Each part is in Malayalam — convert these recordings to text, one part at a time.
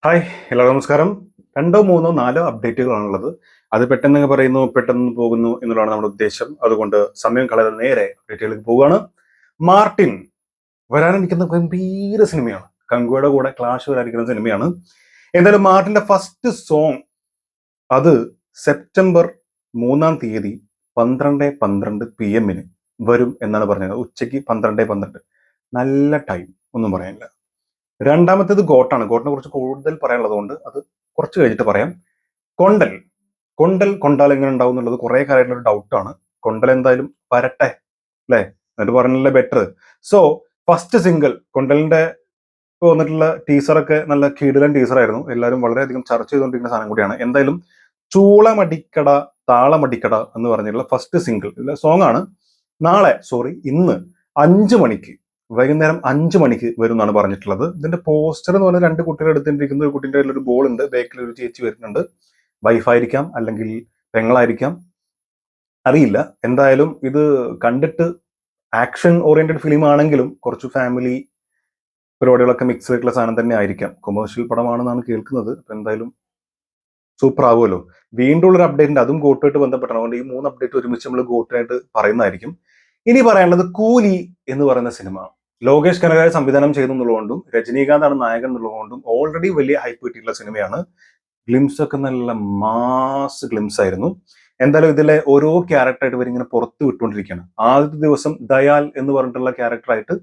ഹായ്, എല്ലാവർക്കും നമസ്കാരം. രണ്ടോ മൂന്നോ നാലോ അപ്ഡേറ്റുകളാണുള്ളത്. അത് പെട്ടെന്ന് പറയുന്നു, പെട്ടെന്ന് പോകുന്നു എന്നുള്ളതാണ് നമ്മുടെ ഉദ്ദേശം. അതുകൊണ്ട് സമയം കളയാതെ നേരെ അപ്ഡേറ്റുകളിലേക്ക് പോവുകയാണ്. മാർട്ടിൻ വരാനിരിക്കുന്ന ഗംഭീര സിനിമയാണ്. കങ്കുവയുടെ കൂടെ ക്ലാഷ് വരാനിരിക്കുന്ന സിനിമയാണ്. എന്തായാലും മാർട്ടിന്റെ ഫസ്റ്റ് സോങ് അത് സെപ്റ്റംബർ 3 12:12 PM വരും എന്നാണ് പറഞ്ഞത്. ഉച്ചയ്ക്ക് 12:12. നല്ല ടൈം, ഒന്നും പറയാനില്ല. രണ്ടാമത്തേത് ഗോട്ടാണ്. ഗോട്ടിനെ കുറിച്ച് കൂടുതൽ പറയാനുള്ളത് കൊണ്ട് അത് കുറച്ച് കഴിഞ്ഞിട്ട് പറയാം. കൊണ്ടൽ കൊണ്ടാൽ എങ്ങനെ ഉണ്ടാവും എന്നുള്ളത് കുറെ കാലമായിട്ടുള്ള ഒരു ഡൗട്ടാണ്. കൊണ്ടൽ എന്തായാലും വരട്ടെ, അല്ലെ? എന്നിട്ട് പറഞ്ഞല്ലേ ബെറ്റർ. സോ ഫസ്റ്റ് സിംഗിൾ കൊണ്ടലിന്റെ വന്നിട്ടുള്ള ടീസറൊക്കെ നല്ല കിടിലൻ ടീസറായിരുന്നു. എല്ലാവരും വളരെയധികം ചർച്ച ചെയ്തുകൊണ്ടിരിക്കുന്ന സാധനം കൂടിയാണ്. എന്തായാലും ചൂളമടിക്കട താളമടിക്കട എന്ന് പറഞ്ഞിട്ടുള്ള ഫസ്റ്റ് സിംഗിൾ സോങ് ആണ്. ഇന്ന് 5 മണിക്ക്, വൈകുന്നേരം 5 മണിക്ക് വരും എന്നാണ് പറഞ്ഞിട്ടുള്ളത്. ഇതിന്റെ പോസ്റ്റർ എന്ന് പറഞ്ഞാൽ 2 കുട്ടികൾ എടുത്തിരിക്കുന്ന ഒരു കുട്ടിന്റെ കയ്യിൽ ഒരു ബോൾ ഉണ്ട്, ബാക്കിൽ ഒരു ചേച്ചി വരുന്നുണ്ട്. വൈഫായിരിക്കാം, അല്ലെങ്കിൽ പെങ്ങളായിരിക്കാം, അറിയില്ല. എന്തായാലും ഇത് കണ്ടിട്ട് ആക്ഷൻ ഓറിയന്റഡ് ഫിലിം ആണെങ്കിലും കുറച്ച് ഫാമിലി പരിപാടികളൊക്കെ മിക്സ് ആയിട്ടുള്ള സാധനം തന്നെ ആയിരിക്കാം. കൊമേഴ്ഷ്യൽ പടമാണെന്നാണ് കേൾക്കുന്നത്. അപ്പൊ എന്തായാലും സൂപ്പർ ആവുമല്ലോ. വീണ്ടും ഉള്ളൊരു അപ്ഡേറ്റിന്റെ അതും ഗോട്ടുമായിട്ട് ബന്ധപ്പെട്ടാണ്. അതുകൊണ്ട് ഈ 3 അപ്ഡേറ്റ് ഒരുമിച്ച് നമ്മൾ ഗോട്ടായിട്ട് പറയുന്നതായിരിക്കും. ഇനി പറയാനുള്ളത് കൂലി എന്ന് പറയുന്ന സിനിമ. ലോകേഷ് കനകരാജ് സംവിധാനം ചെയ്തെന്നുള്ളതുകൊണ്ടും രജനീകാന്ത് ആണ് നായകൻ എന്നുള്ളതുകൊണ്ടും ഓൾറെഡി വലിയ ഹൈപ്പ് കിട്ടിയിട്ടുള്ള സിനിമയാണ്. ഗ്ലിംസ് ഒക്കെ നല്ല മാസ് ഗ്ലിംസ് ആയിരുന്നു. എന്തായാലും ഇതിലെ ഓരോ ക്യാരക്ടറായിട്ട് ഇവരിങ്ങനെ പുറത്ത് വിട്ടുകൊണ്ടിരിക്കുകയാണ്. ആദ്യത്തെ ദിവസം ദയാൽ എന്ന് പറഞ്ഞിട്ടുള്ള ക്യാരക്ടറായിട്ട്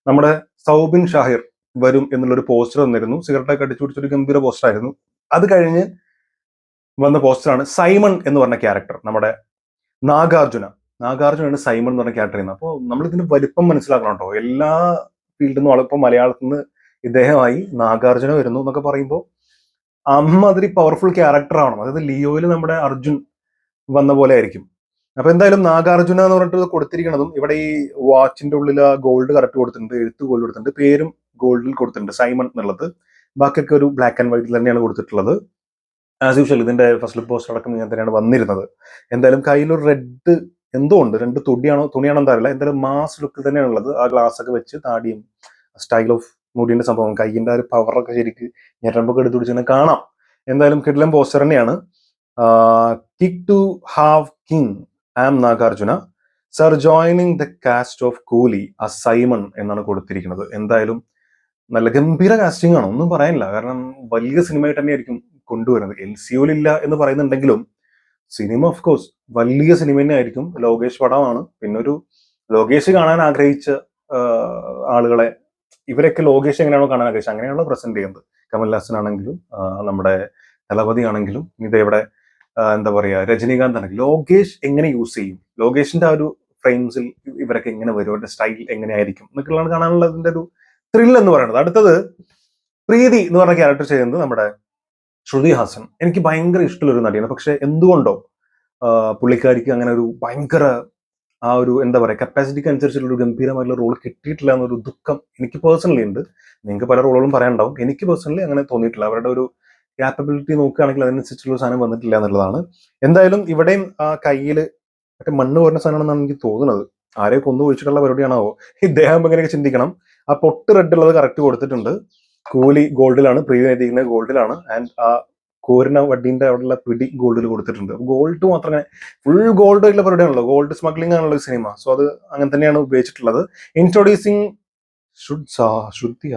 നമ്മുടെ സൗബിൻ ഷാഹിർ വരും എന്നുള്ളൊരു പോസ്റ്റർ വന്നിരുന്നു. സിഗരറ്റൊക്കെ അടിച്ചു പിടിച്ചൊരു ഗംഭീര പോസ്റ്റർ ആയിരുന്നു. അത് കഴിഞ്ഞ് വന്ന പോസ്റ്ററാണ് സൈമൺ എന്ന് പറഞ്ഞ ക്യാരക്ടർ. നമ്മുടെ നാഗാർജുനാണ് സൈമൺ എന്ന് പറഞ്ഞ ക്യാരക്ടർ ചെയ്യുന്നത്. അപ്പോൾ നമ്മൾ ഇതിന്റെ വലിപ്പം മനസ്സിലാക്കണം കേട്ടോ. എല്ലാ ഫീൽഡിൽ നിന്നും ഇപ്പം മലയാളത്തിൽ നിന്ന് ഇദ്ദേഹമായി നാഗാർജുന വരുന്നു എന്നൊക്കെ പറയുമ്പോൾ അമ്മാതിരി പവർഫുൾ ക്യാരക്ടർ ആവണം. അതായത് ലിയോയിൽ നമ്മുടെ അർജുൻ വന്ന പോലെ ആയിരിക്കും. അപ്പൊ എന്തായാലും നാഗാർജുന എന്ന് പറഞ്ഞിട്ട് കൊടുത്തിരിക്കുന്നതും ഇവിടെ ഈ വാച്ചിന്റെ ഉള്ളിൽ ആ ഗോൾഡ് കറക്റ്റ് കൊടുത്തിട്ടുണ്ട്, എഴുത്ത് ഗോൾഡ് കൊടുത്തിട്ടുണ്ട്, പേരും ഗോൾഡിൽ കൊടുത്തിട്ടുണ്ട് സൈമൺ എന്നുള്ളത്. ബാക്കിയൊക്കെ ഒരു ബ്ലാക്ക് ആൻഡ് വൈറ്റിൽ തന്നെയാണ് കൊടുത്തിട്ടുള്ളത്. ആസ് യൂഷ്വൽ ഇതിന്റെ ഫസ്റ്റ് ലുക്ക് പോസ്റ്റർ അടക്കം ഇങ്ങനെ തന്നെയാണ് വന്നിരുന്നത്. എന്തായാലും കയ്യിലൊരു റെഡ് എന്തോ ഉണ്ട്, 2 തുണിയാണോ എന്താ അറിയില്ല. എന്തായാലും മാസ് ലുക്ക് തന്നെയാണ് ഉള്ളത്. ആ ഗ്ലാസ് ഒക്കെ വെച്ച് താടിയും സ്റ്റൈൽ ഓഫ് മുടിന്റെ സംഭവം, കയ്യിന്റെ ആ ഒരു പവറൊക്കെ ശരിക്ക് ഞരമ്പൊക്കെ എടുത്ത് പിടിച്ചിങ്ങനെ കാണാം. എന്തായാലും കിടിലൻ പോസ്റ്റർ തന്നെയാണ്. Kick to have king am Nagarjuna sir joining the cast of Coolie as Simon എന്നാണ് കൊടുത്തിരിക്കുന്നത്. എന്തായാലും നല്ല ഗംഭീര കാസ്റ്റിംഗ് ആണ്, ഒന്നും പറയാനില്ല. കാരണം വലിയ സിനിമയായിട്ട് തന്നെയായിരിക്കും കൊണ്ടുവരുന്നത്. LCU ഇല്ല എന്ന് പറയുന്നുണ്ടെങ്കിലും സിനിമ ഓഫ് കോഴ്സ് വലിയ സിനിമ തന്നെ ആയിരിക്കും. ലോകേഷ് പടമാണ്. പിന്നെ ഒരു ലോകേഷ് കാണാൻ ആഗ്രഹിച്ച ആളുകളെ ഇവരൊക്കെ ലോകേഷ് എങ്ങനെയാണോ കാണാൻ ആഗ്രഹിച്ചത് അങ്ങനെയാണല്ലോ പ്രസന്റ് ചെയ്യുന്നത്. കമൽഹാസൻ ആണെങ്കിലും നമ്മുടെ തലപതി ആണെങ്കിലും ഇതേവിടെ എന്താ പറയാ രജനീകാന്ത് ആണെങ്കിലും ലോകേഷ് എങ്ങനെ യൂസ് ചെയ്യും, ലോകേഷിന്റെ ആ ഒരു ഫ്രെയിംസിൽ ഇവരൊക്കെ എങ്ങനെ വരും, അവരുടെ സ്റ്റൈൽ എങ്ങനെയായിരിക്കും എന്നൊക്കെയുള്ളതാണ് കാണാനുള്ളതിന്റെ ഒരു ത്രിൽ എന്ന് പറയുന്നത്. അടുത്തത് പ്രീതി എന്ന് പറഞ്ഞ ക്യാരക്ടർ ചെയ്യുന്നത് നമ്മുടെ ശ്രുതി ഹാസൻ. എനിക്ക് ഭയങ്കര ഇഷ്ടമുള്ള ഒരു നടിയാണ്. പക്ഷെ എന്തുകൊണ്ടോ പുള്ളിക്കാരിക്ക് അങ്ങനെ ഒരു ഭയങ്കര ആ ഒരു എന്താ പറയുക കപ്പാസിറ്റിക്ക് അനുസരിച്ചുള്ള ഒരു ഗംഭീരമായിട്ടുള്ള റോൾ കിട്ടിയിട്ടില്ല എന്നൊരു ദുഃഖം എനിക്ക് പേഴ്സണലി ഉണ്ട്. നിങ്ങൾക്ക് പല റോളുകളും പറയാനുണ്ടാവും. എനിക്ക് പേഴ്സണലി അങ്ങനെ തോന്നിയിട്ടില്ല. അവരുടെ ഒരു ക്യാപ്പബിലിറ്റി നോക്കുകയാണെങ്കിൽ അതിനനുസരിച്ചുള്ള സാധനം വന്നിട്ടില്ല എന്നുള്ളതാണ്. എന്തായാലും ഇവിടെയും ആ കയ്യിൽ മറ്റേ മണ്ണ് പോരുന്ന സാധനമാണെന്നാണ് എനിക്ക് തോന്നുന്നത്. ആരെയും കൊന്നു ഒഴിച്ചിട്ടുള്ള പരിപാടിയാണാവോ ഇദ്ദേഹം ഇങ്ങനെയൊക്കെ ചിന്തിക്കണം. ആ പൊട്ട് റെഡ് ഉള്ളത് കറക്റ്റ് കൊടുത്തിട്ടുണ്ട്. കൂലി ഗോൾഡിലാണ്, പ്രീതി എഴുതിയിരിക്കുന്നത് ഗോൾഡിലാണ്. ആൻഡ് ആ കോരിന വഡീന്റെ അവിടെയുള്ള പിടി ഗോൾഡിൽ കൊടുത്തിട്ടുണ്ട്. ഗോൾഡ് മാത്രമേ ഫുൾ ഗോൾഡ് ആയിട്ടുള്ള പരിപാടിയാണല്ലോ. ഗോൾഡ് സ്മഗ്ലിംഗ് ആണല്ലോ ഈ സിനിമ. സോ അത് അങ്ങനെ തന്നെയാണ് ഉപയോഗിച്ചിട്ടുള്ളത്. Introducing Shruti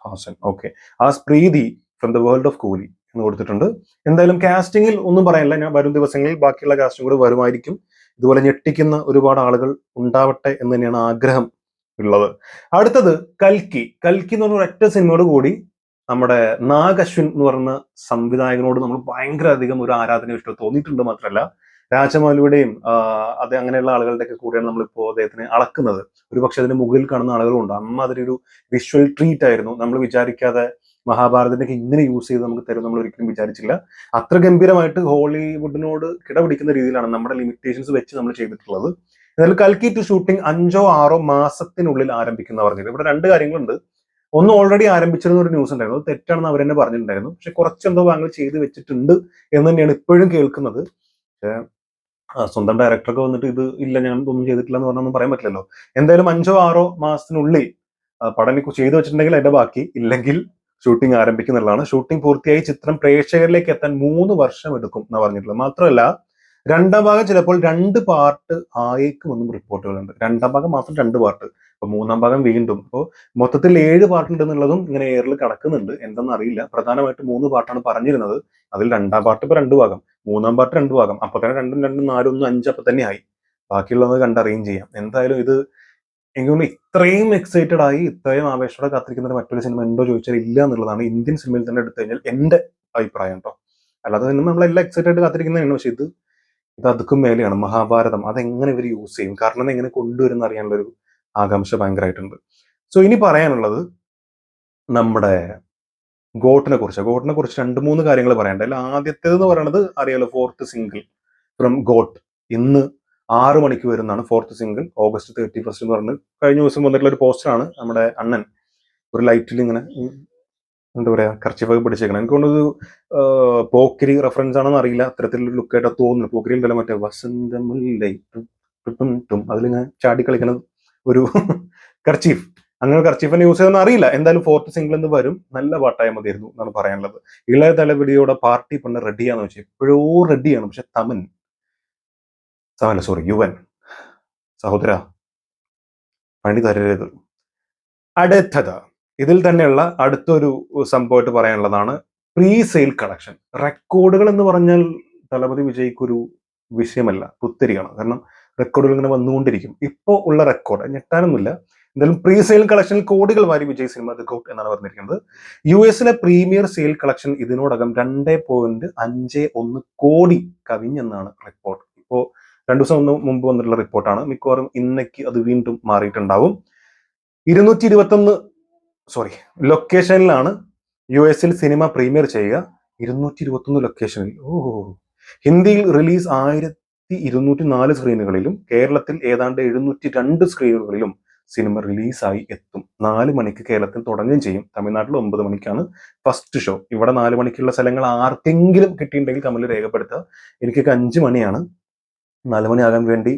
Haasan okay as Preethi from the world of Coolie എന്ന് കൊടുത്തിട്ടുണ്ട്. എന്തായാലും കാസ്റ്റിംഗിൽ ഒന്നും പറയാനില്ല. ഞാൻ വരും ദിവസങ്ങളിൽ ബാക്കിയുള്ള കാസ്റ്റിംഗ് കൂടെ വരുമായിരിക്കും. ഇതുപോലെ ഞെട്ടിക്കുന്ന ഒരുപാട് ആളുകൾ ഉണ്ടാവട്ടെ എന്ന് തന്നെയാണ് ആഗ്രഹം ഉള്ളത്. അടുത്തത് കൽക്കി എന്ന് പറഞ്ഞ ഒരൊറ്റ സിനിമയോട് കൂടി നമ്മുടെ നാഗ് അശ്വിൻ എന്ന് പറയുന്ന സംവിധായകനോട് നമ്മൾ ഭയങ്കര അധികം ഒരു ആരാധന ഇഷ്ടം തോന്നിയിട്ടുണ്ട്. മാത്രമല്ല രാജമൗലിയുടെയും അത് അങ്ങനെയുള്ള ആളുകളുടെ ഒക്കെ കൂടെയാണ് നമ്മളിപ്പോൾ അദ്ദേഹത്തിന് അളക്കുന്നത്. ഒരു പക്ഷെ അതിന് മുകളിൽ കാണുന്ന ആളുകളുണ്ട്. അമ്മ അതിലൊരു വിഷ്വൽ ട്രീറ്റ് ആയിരുന്നു. നമ്മൾ വിചാരിക്കാതെ മഹാഭാരതത്തിനൊക്കെ ഇങ്ങനെ യൂസ് ചെയ്ത് നമുക്ക് തരും നമ്മൾ ഒരിക്കലും വിചാരിച്ചില്ല. അത്ര ഗംഭീരമായിട്ട് ഹോളിവുഡിനോട് കിടപിടിക്കുന്ന രീതിയിലാണ് നമ്മുടെ ലിമിറ്റേഷൻസ് വെച്ച് നമ്മൾ ചെയ്തിട്ടുള്ളത്. എന്നാൽ കൽക്കി ടു ഷൂട്ടിംഗ് 5-6 മാസത്തിനുള്ളിൽ ആരംഭിക്കുന്ന പറഞ്ഞത്. ഇവിടെ 2 കാര്യങ്ങളുണ്ട്. ഒന്ന് ഓൾറെഡി ആരംഭിച്ചിരുന്ന ഒരു ന്യൂസ് ഉണ്ടായിരുന്നു. അത് തെറ്റാണെന്ന് അവർ തന്നെ പറഞ്ഞിട്ടുണ്ടായിരുന്നു. പക്ഷെ കുറച്ചെന്തോ ഭാഗങ്ങൾ ചെയ്ത് വെച്ചിട്ടുണ്ട് എന്ന് തന്നെയാണ് ഇപ്പോഴും കേൾക്കുന്നത്. പക്ഷെ സ്വന്തം ഡയറക്ടറൊക്കെ വന്നിട്ട് ഇത് ഇല്ല ഞാൻ ഒന്നും ചെയ്തിട്ടില്ല എന്ന് പറഞ്ഞൊന്നും പറയാൻ പറ്റില്ലല്ലോ. എന്തായാലും 5-6 മാസത്തിനുള്ളിൽ പടം ചെയ്തു വെച്ചിട്ടുണ്ടെങ്കിൽ അതിന്റെ ബാക്കി, ഇല്ലെങ്കിൽ ഷൂട്ടിംഗ് ആരംഭിക്കുന്നുള്ളതാണ്. ഷൂട്ടിംഗ് പൂർത്തിയായി ചിത്രം പ്രേക്ഷകരിലേക്ക് എത്താൻ 3 വർഷം എടുക്കും എന്നാണ് പറഞ്ഞിട്ടുള്ളത്. മാത്രമല്ല രണ്ടാം ഭാഗം ചിലപ്പോൾ 2 പാർട്ട് ആയേക്കുമെന്നും റിപ്പോർട്ടുകളുണ്ട്. രണ്ടാം ഭാഗം മാത്രം 2 പാർട്ട്. അപ്പൊ മൂന്നാം ഭാഗം വീണ്ടും. അപ്പോൾ മൊത്തത്തിൽ 7 പാർട്ട് ഉണ്ടെന്നുള്ളതും ഇങ്ങനെ എയറിൽ കിടക്കുന്നുണ്ട്. എന്തെന്ന് അറിയില്ല. പ്രധാനമായിട്ട് 3 പാർട്ടാണ് പറഞ്ഞിരുന്നത്. അതിൽ രണ്ടാം പാർട്ട് ഇപ്പൊ 2 ഭാഗം, മൂന്നാം പാർട്ട് 2 ഭാഗം. അപ്പൊ തന്നെ 2 2 4 1 5 അപ്പൊ തന്നെ ആയി. ബാക്കിയുള്ളത് കണ്ടറിയും ചെയ്യാം. എന്തായാലും ഇത് എനിക്ക് തോന്നുന്നു ഇത്രയും എക്സൈറ്റഡ് ആയി ഇത്രയും ആവേശത്തോടെ കാത്തിരിക്കുന്ന മറ്റൊരു സിനിമ ഉണ്ടോ ചോദിച്ചാൽ ഇല്ല എന്നുള്ളതാണ് ഇന്ത്യൻ സിനിമയിൽ തന്നെ എടുത്തു കഴിഞ്ഞാൽ എന്റെ അഭിപ്രായം കേട്ടോ. അല്ലാതെ സിനിമ നമ്മളെല്ലാം എക്സൈറ്റഡ് കാത്തിരിക്കുന്നതാണ്. പക്ഷെ ഇത് അതുക്കും മേലെയാണ്. മഹാഭാരതം അതെങ്ങനെ ഇവർ യൂസ് ചെയ്യും, കാരണം എങ്ങനെ കൊണ്ടുവരുന്ന അറിയാനുള്ള ഒരു ആകാംക്ഷ ഭയങ്കരമായിട്ടുണ്ട്. സോ ഇനി പറയാനുള്ളത് നമ്മുടെ ഗോട്ടിനെ കുറിച്ച് 2-3 കാര്യങ്ങൾ പറയണ്ട. അതിൽ ആദ്യത്തേത് എന്ന് പറയുന്നത് അറിയാലോ, 4th സിംഗിൾ ഫ്രം ഗോട്ട് ഇന്ന് 6 മണിക്ക് വരുന്നതാണ്. 4th സിംഗിൾ August 31 എന്ന് പറഞ്ഞ് കഴിഞ്ഞ ദിവസം വന്നിട്ടുള്ള ഒരു പോസ്റ്ററാണ്. നമ്മുടെ അണ്ണൻ ഒരു ലൈറ്റിൽ ഇങ്ങനെ എന്താ പറയാ കർച്ചിഫൊക്കെ പിടിച്ചേക്കണം. എനിക്ക് തോന്നുന്നത് പോക്കിരി റെഫറൻസ് ആണെന്ന് അറിയില്ല. അത്തരത്തിലൊരു ലുക്കായിട്ട് തോന്നുന്നു. പോക്കിരി ഉണ്ടല്ലോ മറ്റേ വസന്തമുല്ലൈ അതിലിങ്ങനെ ചാടി കളിക്കുന്ന ഒരു കർച്ചീഫ്. അങ്ങനെ കർച്ചീഫിനെ യൂസ് ചെയ്യുന്ന അറിയില്ല. എന്തായാലും 4th സിംഗിൾ എന്ന് വരും. നല്ല പാട്ടായ മതിയായിരുന്നു എന്നാണ് പറയാനുള്ളത്. ഇളയ തലവിടിയോടെ പാർട്ടി പെണ്ണ് റെഡിയാന്ന് വെച്ചാൽ എപ്പോഴോ റെഡിയാണ്. പക്ഷെ യുവൻ സഹോദര പണി തരരുത്. അടുത്തത് ഇതിൽ തന്നെയുള്ള അടുത്തൊരു സംഭവമായിട്ട് പറയാനുള്ളതാണ് പ്രീ സെയിൽ കളക്ഷൻ. റെക്കോർഡുകൾ എന്ന് പറഞ്ഞാൽ തലപതി വിജയ്ക്കൊരു വിഷയമല്ല, പുത്തരിയാണ്. കാരണം റെക്കോർഡുകൾ ഇങ്ങനെ വന്നുകൊണ്ടിരിക്കും. ഇപ്പോൾ ഉള്ള റെക്കോർഡ് ഞെട്ടാനൊന്നുമില്ല. എന്തായാലും പ്രീ സെയിൽ കളക്ഷനിൽ കോടികൾ വാരി വിജയ് സിനിമ ദ ഗോട്ട് എന്നാണ് പറഞ്ഞിരിക്കുന്നത്. US പ്രീമിയർ സെയിൽ കളക്ഷൻ ഇതിനോടകം 2.51 കോടി കവിഞ്ഞെന്നാണ് റിപ്പോർട്ട്. ഇപ്പോൾ 2 ദിവസം മുമ്പ് വന്നിട്ടുള്ള റിപ്പോർട്ടാണ്. മിക്കവാറും ഇന്നേക്ക് അത് വീണ്ടും മാറിയിട്ടുണ്ടാവും. 221 ലൊക്കേഷനിലാണ് US സിനിമ പ്രീമിയർ ചെയ്യുക. 221 ലൊക്കേഷനിൽ. ഹിന്ദിയിൽ റിലീസ് 1204 സ്ക്രീനുകളിലും കേരളത്തിൽ ഏതാണ്ട് 702 സ്ക്രീനുകളിലും സിനിമ റിലീസായി എത്തും. 4 മണിക്ക് കേരളത്തിൽ തുടങ്ങുകയും ചെയ്യും. തമിഴ്നാട്ടിൽ 9 മണിക്കാണ് ഫസ്റ്റ് ഷോ. ഇവിടെ 4 മണിക്കുള്ള സ്ഥലങ്ങൾ ആർക്കെങ്കിലും കിട്ടിയിട്ടുണ്ടെങ്കിൽ കമന്റിൽ രേഖപ്പെടുത്തുക. എനിക്കൊക്കെ 5 മണിയാണ്. 4 മണിയാകാൻ വേണ്ടി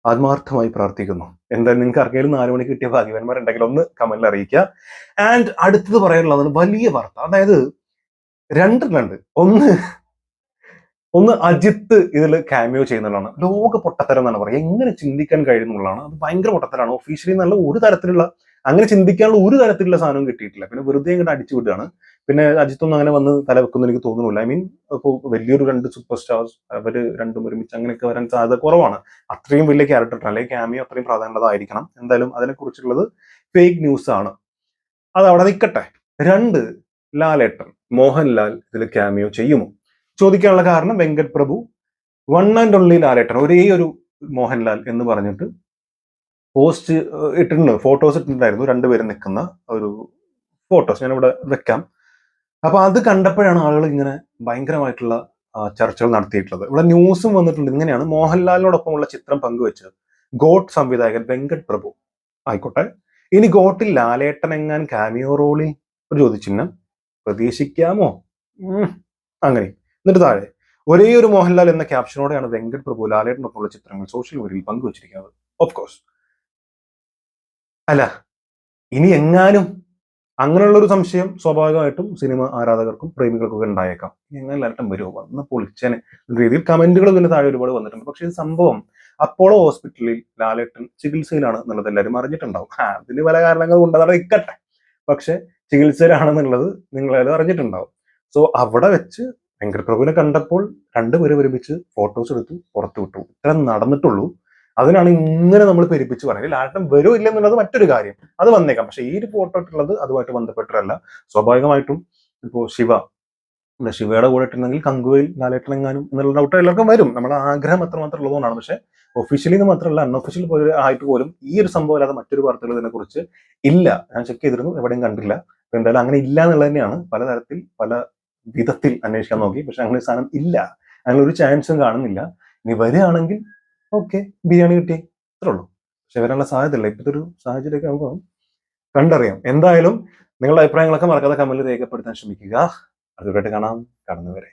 ആത്മാർത്ഥമായി പ്രാർത്ഥിക്കുന്നു. എന്തായാലും നിങ്ങൾക്ക് ആർക്കെങ്കിലും 4 മണിക്ക് കിട്ടിയ ഭാഗ്യവാന്മാരുണ്ടെങ്കിൽ ഒന്ന് കമന്റിൽ അറിയിക്കുക. ആൻഡ് അടുത്തത് പറയാനുള്ളതാണ് വലിയ വാർത്ത. അതായത് രണ്ടെണ്ണുണ്ട്. ഒന്ന് അജിത്ത് ഇതിൽ ക്യാമിയോ ചെയ്യുന്നതാണ്. ലോക പൊട്ടത്തരം എന്നാണ് പറയുക. എങ്ങനെ ചിന്തിക്കാൻ കഴിയുന്നുള്ളതാണ്. അത് ഭയങ്കര പൊട്ടത്തരാണ്. ഒഫീഷ്യലി നല്ല ഒരു തരത്തിലുള്ള അങ്ങനെ ചിന്തിക്കാനുള്ള ഒരു തരത്തിലുള്ള സാധനവും കിട്ടിയിട്ടില്ല. പിന്നെ വെറുതെ ഇങ്ങോട്ട് അടിച്ചു വിടുകയാണ്. പിന്നെ അജിത്തൊന്നും അങ്ങനെ വന്ന് തലവെക്കുന്നു എനിക്ക് തോന്നുന്നില്ല. ഐ മീൻ ഇപ്പോൾ വലിയൊരു 2 സൂപ്പർ സ്റ്റാർസ് അവർ രണ്ടും ഒരുമിച്ച് അങ്ങനെയൊക്കെ വരാൻ സാധ്യത കുറവാണ്. അത്രയും വലിയ ക്യാരക്ടർ അല്ലെങ്കിൽ ക്യാമിയോ അത്രയും പ്രാധാന്യമുള്ളതായിരിക്കണം. എന്തായാലും അതിനെക്കുറിച്ചുള്ളത് ഫേക്ക് ന്യൂസ് ആണ്. അത് അവിടെ നിൽക്കട്ടെ. 2 ലാലേട്ടൻ മോഹൻലാൽ ഇതിൽ ക്യാമിയോ ചെയ്യുമോ ചോദിക്കാനുള്ള കാരണം വെങ്കട് പ്രഭു വൺ ആൻഡ് ഓൺലി ലാലേട്ടൻ ഒരേ ഒരു മോഹൻലാൽ എന്ന് പറഞ്ഞിട്ട് പോസ്റ്റ് ഇട്ടിട്ടുണ്ട്. ഫോട്ടോസ് ഇട്ടിട്ടുണ്ടായിരുന്നു. 2 പേരും നിൽക്കുന്ന ഒരു ഫോട്ടോസ് ഞാനിവിടെ വെക്കാം. അപ്പൊ അത് കണ്ടപ്പോഴാണ് ആളുകൾ ഇങ്ങനെ ഭയങ്കരമായിട്ടുള്ള ചർച്ചകൾ നടത്തിയിട്ടുള്ളത്. ഇവിടെ ന്യൂസും വന്നിട്ടുണ്ട്. ഇങ്ങനെയാണ് മോഹൻലാലിനോടൊപ്പമുള്ള ചിത്രം പങ്കുവെച്ചത് ഗോട്ട് സംവിധായകൻ വെങ്കട് പ്രഭു. ആയിക്കോട്ടെ. ഇനി ഗോട്ടിൽ ലാലേട്ടൻ എങ്ങാൻ കാമിയോ റോളിൽ ഒരു ചോദ്യചിഹ്നം പ്രതീക്ഷിക്കാമോ? അങ്ങനെ. എന്നിട്ട് താഴെ ഒരേ ഒരു മോഹൻലാൽ എന്ന ക്യാപ്ഷനോടെയാണ് വെങ്കട് പ്രഭു ലാലേട്ടനൊപ്പമുള്ള ചിത്രങ്ങൾ സോഷ്യൽ മീഡിയയിൽ പങ്കുവച്ചിരിക്കുന്നത്. Of course. അല്ല, ഇനി എങ്ങാനും അങ്ങനെയുള്ളൊരു സംശയം സ്വാഭാവികമായിട്ടും സിനിമ ആരാധകർക്കും പ്രേമികൾക്കൊക്കെ ഉണ്ടായേക്കാം. എങ്ങനെ ലാലേട്ടൻ വരുമോ, വന്ന് പൊളിച്ചേനെ രീതിയിൽ കമന്റുകൾ ഇതിന് താഴെ ഒരുപാട് വന്നിട്ടുണ്ട്. പക്ഷേ ഈ സംഭവം അപ്പോളോ ഹോസ്പിറ്റലിൽ ലാലേട്ടൻ ചികിത്സയിലാണ് എന്നുള്ളത് എല്ലാവരും അറിഞ്ഞിട്ടുണ്ടാവും. അതിന് പല കാരണങ്ങൾ കൊണ്ട് അതവിടെ ഇക്കട്ടെ. പക്ഷെ ചികിത്സയിലാണെന്നുള്ളത് നിങ്ങളെല്ലാം അറിഞ്ഞിട്ടുണ്ടാവും. സോ അവിടെ വെച്ച് വെങ്കട് പ്രഭുവിനെ കണ്ടപ്പോൾ 2 പേര് ഒരുമിച്ച് ഫോട്ടോസ് എടുത്തു പുറത്തു വിട്ടു. ഇത്ര നടന്നിട്ടുള്ളൂ. അതിനാണ് ഇങ്ങനെ നമ്മൾ പെരുപ്പിച്ച് പറയുന്നത്. ലാലേട്ടൻ വരുമോ ഇല്ല എന്നുള്ളത് മറ്റൊരു കാര്യം. അത് വന്നേക്കാം. പക്ഷെ ഈ ഒരു ഫോട്ടോ ഇട്ടുള്ളത് അതുമായിട്ട് ബന്ധപ്പെട്ടല്ല. സ്വാഭാവികമായിട്ടും ഇപ്പോൾ ശിവയുടെ കൂടെ ഇട്ടുണ്ടെങ്കിൽ കങ്കുവയിൽ ലാലേട്ടൻ എങ്ങാനും എന്നുള്ള ഡൗട്ട് എല്ലാവർക്കും വരും. നമ്മുടെ ആഗ്രഹം അത്രമാത്രം ഉള്ളതുകൊണ്ടാണ്. പക്ഷെ ഒഫീഷ്യലി എന്ന് മാത്രമല്ല അൺഒഫീഷ്യൽ ആയിട്ട് പോലും ഈ ഒരു സംഭവം അല്ലാതെ മറ്റൊരു വാർത്തകൾ ഇതിനെ കുറിച്ച് ഇല്ല. ഞാൻ ചെക്ക് ചെയ്തിരുന്നു, എവിടെയും കണ്ടില്ല. അപ്പൊ എന്തായാലും അങ്ങനെ ഇല്ല എന്നുള്ളത് തന്നെയാണ്. പലതരത്തിൽ പല വിധത്തിൽ അന്വേഷിക്കാൻ നോക്കി. പക്ഷെ അങ്ങനെ ഒരു സാധനം ഇല്ല. അങ്ങനെ ഒരു ചാൻസും കാണുന്നില്ല. ഇനി വരികയാണെങ്കിൽ ഓക്കെ, ബിരിയാണി കിട്ടി, അത്രേ ഉള്ളൂ. പക്ഷെ വരാനുള്ള സാധ്യതയില്ല. ഇപ്പോഴത്തെ ഒരു സാഹചര്യമൊക്കെ നമുക്ക് കണ്ടറിയാം. എന്തായാലും നിങ്ങളുടെ അഭിപ്രായങ്ങളൊക്കെ മറക്കാതെ കമന്റിൽ രേഖപ്പെടുത്താൻ ശ്രമിക്കുക. അതുമായിട്ട് കാണാം. കടന്നുവരെ.